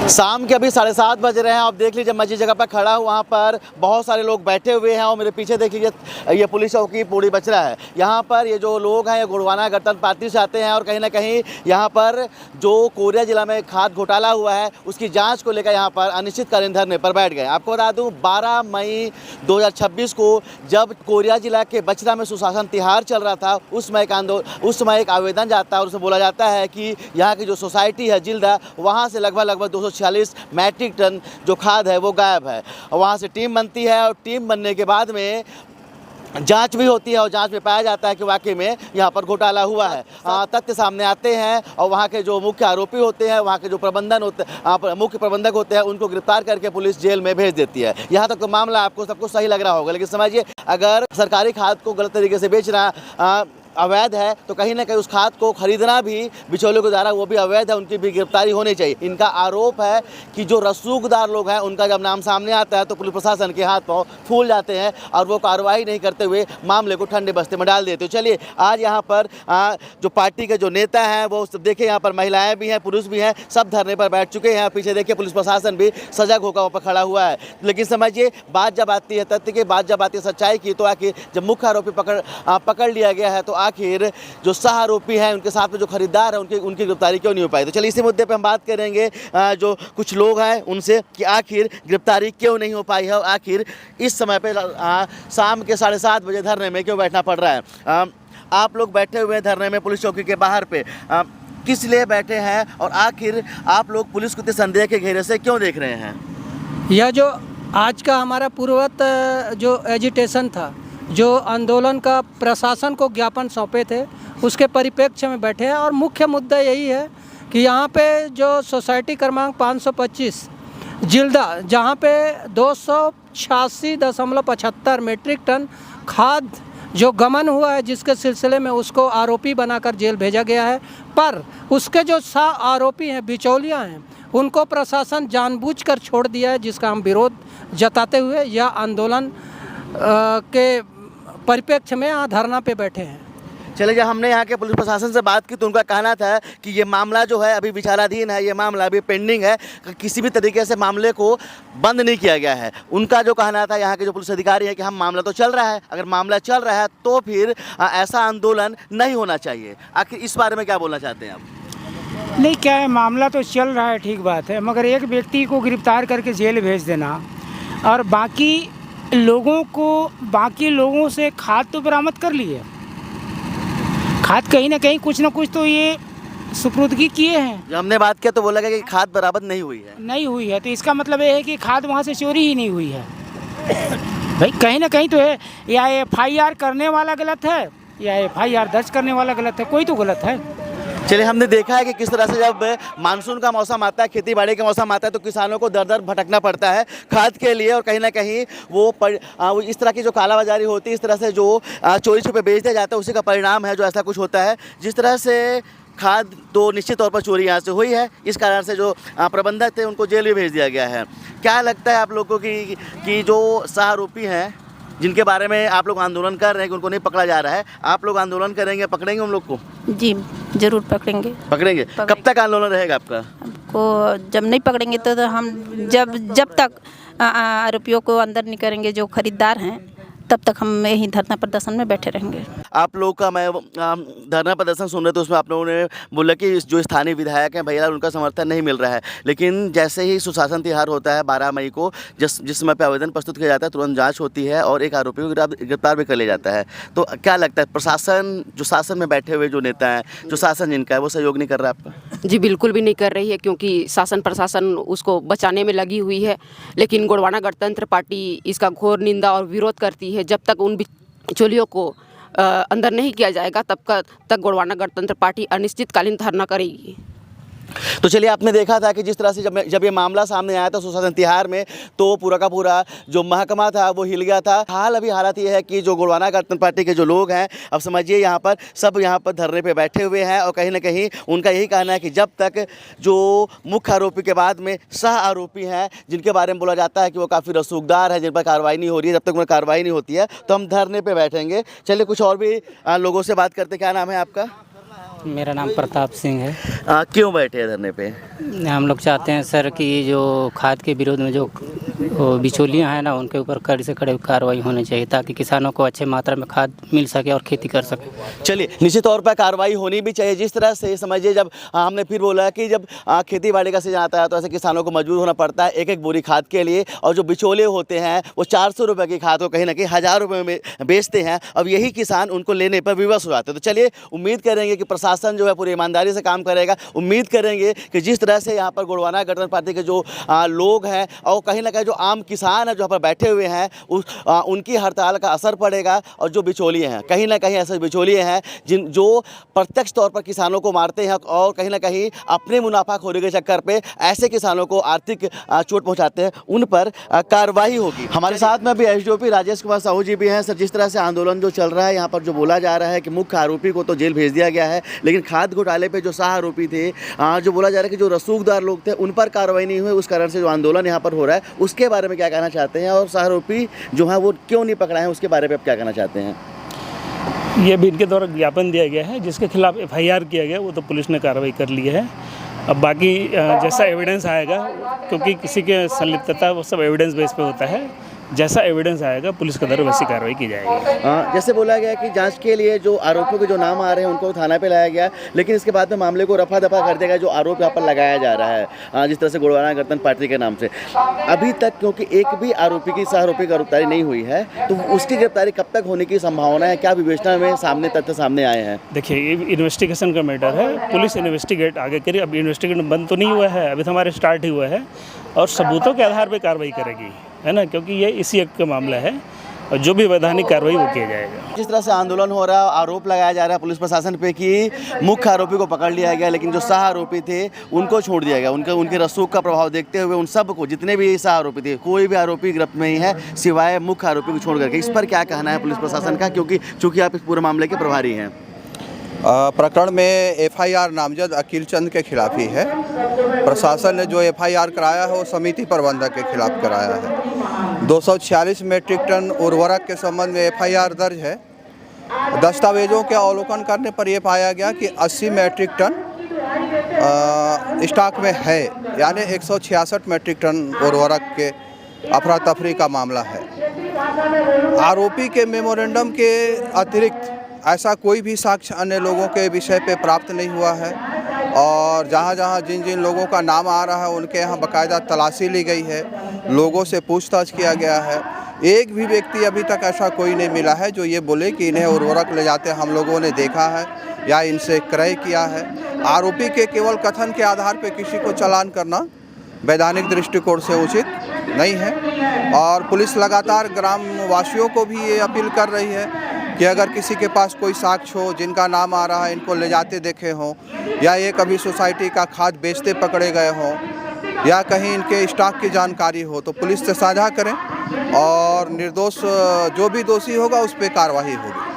शाम के अभी 7:30 बज रहे हैं। आप देख लीजिए मैं जिस जगह पर खड़ा हूँ वहाँ पर बहुत सारे लोग बैठे हुए हैं और मेरे पीछे देख लीजिए ये पुलिस चौकी पूरी बच रहा है। यहाँ पर ये जो लोग हैं ये गोंडवाना गणतंत्र पार्टी से आते हैं और कहीं ना कहीं यहाँ पर जो कोरिया जिला में खाद घोटाला हुआ है उसकी जाँच को लेकर यहाँ पर अनिश्चितकालीन धरने पर बैठ गए। आपको बता दूँ 12 मई 2026 को जब कोरिया जिला के बचरा में सुशासन तिहार चल रहा था उस समय एक आवेदन जाता है और उसमें बोला जाता है कि यहाँ की जो सोसाइटी है जिल्दा वहाँ से लगभग 246 मैट्रिक टन जो खाद है वो गायब है। वहाँ से टीम बनती है और टीम बनने के बाद में जांच भी होती है और जांच में पाया जाता है कि वाकई में यहाँ पर घोटाला हुआ है। तथ्य सामने आते हैं और वहाँ के जो मुख्य आरोपी होते हैं, वहाँ के जो मुख्य प्रबंधक होते हैं उनको गिरफ्तार करके पुलिस जेल में भेज देती है। यहाँ तक तो मामला आपको सबको सही लग रहा होगा, लेकिन समझिए अगर सरकारी खाद को गलत तरीके से बेचना अवैध है तो कहीं ना कहीं उस खाद को खरीदना भी बिचौलियों के द्वारा वो भी अवैध है, उनकी भी गिरफ्तारी होनी चाहिए। इनका आरोप है कि जो रसूखदार लोग हैं उनका जब नाम सामने आता है तो पुलिस प्रशासन के हाथ पांव फूल जाते हैं और वो कार्रवाई नहीं करते हुए मामले को ठंडे बस्ते में डाल देते। तो चलिए आज यहाँ पर जो पार्टी के जो नेता हैं वो देखिए यहाँ पर महिलाएँ भी हैं पुरुष भी हैं, सब धरने पर बैठ चुके हैं। पीछे देखिए पुलिस प्रशासन भी सजग होकर वहाँ पर खड़ा हुआ है। लेकिन समझिए बात जब आती है तथ्य की, बात जब आती है सच्चाई की, तो आखिर जब मुख्य आरोपी पकड़ लिया गया है तो आखिर जो सह आरोपी हैं उनके साथ में जो खरीदार है उनकी गिरफ्तारी क्यों नहीं हो पाई। तो चलिए इसी मुद्दे पे हम बात करेंगे जो कुछ लोग हैं उनसे कि आखिर गिरफ्तारी क्यों नहीं हो पाई है और आखिर इस समय पे शाम के 7:30 बजे धरने में क्यों बैठना पड़ रहा है। आप लोग बैठे हुए हैं धरने में पुलिस चौकी के बाहर पे, किस लिए बैठे हैं और आखिर आप लोग पुलिस को संदेह के घेरे से क्यों देख रहे हैं। यह जो आज का हमारा पूर्ववत जो एजिटेशन था, जो आंदोलन का प्रशासन को ज्ञापन सौंपे थे, उसके परिप्रेक्ष्य में बैठे हैं। और मुख्य मुद्दा यही है कि यहाँ पे जो सोसाइटी क्रमांक 525 जिल्दा, जहाँ पे 286.75 मैट्रिक टन खाद जो गमन हुआ है, जिसके सिलसिले में उसको आरोपी बनाकर जेल भेजा गया है, पर उसके जो आरोपी हैं, बिचौलियाँ हैं, उनको प्रशासन जानबूझकर छोड़ दिया है, जिसका हम विरोध जताते हुए यह आंदोलन के परिप्रेक्ष्य में यहाँ धरना पे बैठे हैं। चलिए जब हमने यहाँ के पुलिस प्रशासन से बात की तो उनका कहना था कि ये मामला जो है अभी विचाराधीन है, ये मामला अभी पेंडिंग है, किसी भी तरीके से मामले को बंद नहीं किया गया है। उनका जो कहना था यहाँ के जो पुलिस अधिकारी है कि हम मामला तो चल रहा है, अगर मामला चल रहा है तो फिर ऐसा आंदोलन नहीं होना चाहिए। आखिर इस बारे में क्या बोलना चाहते हैं आप। नहीं, क्या है, मामला तो चल रहा है, ठीक बात है, मगर एक व्यक्ति को गिरफ्तार करके जेल भेज देना और बाकी लोगों से खाद तो बरामद कर लिए, खाद कहीं ना कहीं कुछ ना कुछ तो ये सुपुर्दगी किए हैं। जब हमने बात किया तो बोला गया कि खाद बरामद नहीं हुई है, तो इसका मतलब ये है कि खाद वहाँ से चोरी ही नहीं हुई है। भाई कहीं ना कहीं तो है, या FIR करने वाला गलत है या FIR दर्ज करने वाला गलत है, कोई तो गलत है। चलिए हमने देखा है कि किस तरह से जब मानसून का मौसम आता है, खेती बाड़ी का मौसम आता है तो किसानों को दर दर भटकना पड़ता है खाद के लिए और कहीं ना कहीं वो इस तरह की जो कालाबाजारी होती है, इस तरह से जो चोरी छुपे बेच दिया जाता है, उसी का परिणाम है जो ऐसा कुछ होता है। जिस तरह से खाद तो निश्चित तौर पर चोरी यहाँ से हुई है, इस कारण से जो प्रबंधक थे उनको जेल भी भेज दिया गया है। क्या लगता है आप लोगों को कि जो सह आरोपी हैं जिनके बारे में आप लोग आंदोलन कर रहे हैं कि उनको नहीं पकड़ा जा रहा है, आप लोग आंदोलन करेंगे, पकड़ेंगे उन लोग को? जी जरूर पकड़ेंगे। कब तक आंदोलन रहेगा आपका? हमको जब नहीं पकड़ेंगे तो हम जब तक आरोपियों को अंदर नहीं करेंगे, जो खरीदार हैं, तब तक हम यही धरना प्रदर्शन में बैठे रहेंगे। आप लोग का मैं धरना प्रदर्शन सुन रहे थे, उसमें आप लोगों ने बोला कि जो स्थानीय विधायक हैं भैया उनका समर्थन नहीं मिल रहा है, लेकिन जैसे ही सुशासन तिहार होता है 12 मई को, जिस समय पे आवेदन प्रस्तुत किया जाता है तुरंत जांच होती है और एक आरोपी को गिरफ्तार भी कर लिया जाता है। तो क्या लगता है प्रशासन, जो शासन में बैठे हुए जो नेता हैं, जो शासन जिनका है, वो सहयोग नहीं कर रहा है आपका? जी बिल्कुल भी नहीं कर रही है, क्योंकि शासन प्रशासन उसको बचाने में लगी हुई है, लेकिन गोंडवाना गणतंत्र पार्टी इसका घोर निंदा और विरोध करती है। जब तक उन बिचौलियों को अंदर नहीं किया जाएगा तब तक गोंडवाना गणतंत्र पार्टी अनिश्चितकालीन धरना करेगी। तो चलिए आपने देखा था कि जिस तरह से जब ये मामला सामने आया था सुशासन तिहार में, तो पूरा का पूरा जो महकमा था वो हिल गया था। अभी हालत ये है कि जो गोंडवाना गणतंत्र पार्टी के जो लोग हैं, अब समझिए यहाँ पर धरने पे बैठे हुए हैं और कहीं ना कहीं उनका यही कहना है कि जब तक जो मुख्य आरोपी के बाद में सह आरोपी हैं जिनके बारे में बोला जाता है कि वो काफ़ी रसूखदार है, जिन पर कार्रवाई नहीं हो रही है, जब तक उन्हें कार्रवाई नहीं होती है तो हम धरने पर बैठेंगे। चलिए कुछ और भी लोगों से बात करते। क्या नाम है आपका? मेरा नाम प्रताप सिंह है। क्यों बैठे हैं धरने पे? हम लोग चाहते हैं सर कि जो खाद के विरोध में जो बिचौलियाँ हैं ना, उनके ऊपर कड़ी से कड़ी कार्रवाई होनी चाहिए ताकि किसानों को अच्छे मात्रा में खाद मिल सके और खेती कर सके। चलिए, निश्चित तौर पर कार्रवाई होनी भी चाहिए। जिस तरह से समझिए, जब हमने फिर बोला कि जब खेती बाड़ी का सीजन आता है तो ऐसे किसानों को मजबूर होना पड़ता है एक एक बोरी खाद के लिए, और जो बिचौलिए होते हैं वो 400 रुपये की खाद को कहीं ना कहीं 1000 रुपये में बेचते हैं। अब यही किसान उनको लेने पर विवश हो जाते हैं। तो चलिए, उम्मीद करेंगे कि प्रशासन जो है पूरी ईमानदारी से काम करेगा। उम्मीद करेंगे कि जिस तरह से यहाँ पर गोंडवाना गठबंधन पार्टी के जो लोग हैं और कहीं ना कहीं जो आम किसान है जो यहाँ पर बैठे हुए हैं उनकी हड़ताल का असर पड़ेगा। और जो बिचौलिए हैं, कहीं ना कहीं ऐसे बिचौलिए हैं जो प्रत्यक्ष तौर पर किसानों को मारते हैं और कहीं ना कहीं अपने मुनाफाखोरी के चक्कर पे ऐसे किसानों को आर्थिक चोट पहुंचाते हैं, उन पर कार्रवाई होगी। हमारे साथ में अभी एसडीओपी राजेश कुमार साहू जी भी हैं। सर, जिस तरह से आंदोलन जो चल रहा है यहाँ पर, जो बोला जा रहा है कि मुख्य आरोपी को तो जेल भेज दिया गया है, लेकिन खाद घोटाले पे जो सह आरोपी थे, जो बोला जा रहा है कि जो रसूखदार लोग थे उन पर कार्रवाई नहीं हुई, उस कारण से जो आंदोलन यहाँ पर हो रहा है उसके बारे में क्या कहना चाहते हैं, और सह आरोपी जो है वो क्यों नहीं पकड़ाए हैं उसके बारे में आप क्या कहना चाहते हैं? ये भी इनके द्वारा ज्ञापन दिया गया है जिसके खिलाफ एफआईआर किया गया, वो तो पुलिस ने कार्रवाई कर ली है। अब बाकी जैसा एविडेंस आएगा, क्योंकि किसी के संलिप्तता वो सब एविडेंस बेस पे होता है, जैसा एविडेंस आएगा पुलिस के द्वारा वैसी कार्रवाई की जाएगी। जैसे बोला गया कि जांच के लिए जो आरोपियों के जो नाम आ रहे हैं उनको थाना पे लाया गया, लेकिन इसके बाद में मामले को रफा दफा कर देगा जो आरोप यहाँ पर लगाया जा रहा है जिस तरह से गोंडवाना गठबंधन पार्टी के नाम से। अभी तक क्योंकि एक भी आरोपी की सह आरोपी की गिरफ्तारी नहीं हुई है, तो उसकी गिरफ्तारी कब तक होने की संभावना है? क्या विवेचना में तथ्य सामने आए हैं? देखिए, ये इन्वेस्टिगेशन का मैटर है, पुलिस इन्वेस्टिगेट आगे करिए। अब इन्वेस्टिगेशन बंद तो नहीं हुआ है, अभी तो हमारे स्टार्ट ही हुआ है और सबूतों के आधार पर कार्रवाई करेगी, है ना, क्योंकि ये इसी एक का मामला है और जो भी वैधानिक कार्रवाई वो किया जाएगा। जिस तरह से आंदोलन हो रहा है, आरोप लगाया जा रहा है पुलिस प्रशासन पे कि मुख्य आरोपी को पकड़ लिया गया, लेकिन जो सह आरोपी थे उनको छोड़ दिया गया। उनके रसूख का प्रभाव देखते हुए उन सबको, जितने भी सह आरोपी थे, कोई भी आरोपी गिरफ्त में ही है सिवाय मुख्य आरोपी को छोड़ करके। इस पर क्या कहना है पुलिस प्रशासन का, क्योंकि चूँकि आप इस पूरे मामले के प्रभारी हैं? प्रकरण में एफआईआर नामजद अकील चंद के खिलाफ ही है। प्रशासन ने जो एफआईआर कराया है वो समिति प्रबंधक के खिलाफ कराया है। 246 मीट्रिक टन उर्वरक के संबंध में एफआईआर दर्ज है। दस्तावेजों के अवलोकन करने पर यह पाया गया कि 80 मीट्रिक टन स्टॉक में है, यानी 166 मीट्रिक टन उर्वरक के अफरा तफरी का मामला है। आरोपी के मेमोरेंडम के अतिरिक्त ऐसा कोई भी साक्ष्य अन्य लोगों के विषय पे प्राप्त नहीं हुआ है और जहाँ जहाँ जिन जिन लोगों का नाम आ रहा है उनके यहाँ बाकायदा तलाशी ली गई है, लोगों से पूछताछ किया गया है। एक भी व्यक्ति अभी तक ऐसा कोई नहीं मिला है जो ये बोले कि इन्हें उर्वरक ले जाते हम लोगों ने देखा है या इनसे क्रय किया है। आरोपी के केवल कथन के आधार पर किसी को चालान करना वैधानिक दृष्टिकोण से उचित नहीं है और पुलिस लगातार ग्राम वासियों को भी ये अपील कर रही है कि अगर किसी के पास कोई साक्ष्य हो, जिनका नाम आ रहा है, इनको ले जाते देखे हों या ये कभी सोसाइटी का खाद बेचते पकड़े गए हों या कहीं इनके स्टॉक की जानकारी हो, तो पुलिस से साझा करें और निर्दोष जो भी दोषी होगा उस पर कार्रवाई होगी।